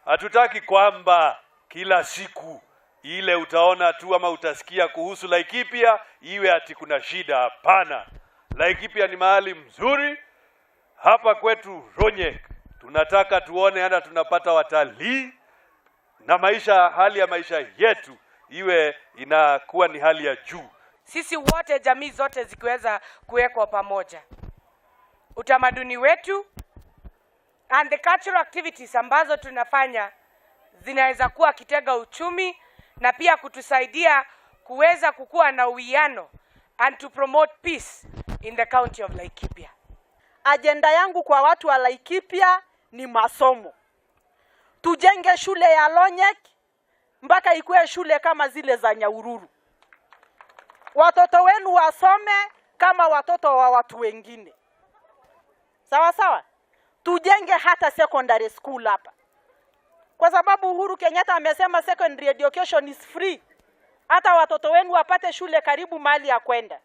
Hatutaki kwamba kila siku ile utaona tu ama utasikia kuhusu Laikipia iwe ati kuna shida. Hapana. Laikipia ni mahali mzuri. Hapa kwetu Ronyek tunataka tuone hata tunapata watalii na hali ya maisha yetu iwe inakuwa ni hali ya juu. Sisi wote, jamii zote zikiweza kuwekwa pamoja, utamaduni wetu and the cultural activities ambazo tunafanya zinaweza kuwa kitega uchumi na pia kutusaidia kuweza kukua na uwiano and to promote peace in the county of Laikipia. Agenda yangu kwa watu wa Laikipia ni masomo. Tujenge shule ya Ronyek mpaka ikuwe shule kama zile za Nyahururu. Watoto wenu wasome kama watoto wa watu wengine. Sawa sawa? Tujenge hata secondary school hapa. Kwa sababu Uhuru Kenyatta amesema secondary education is free. Hata watoto wenu wapate shule karibu mahali ya kwenda.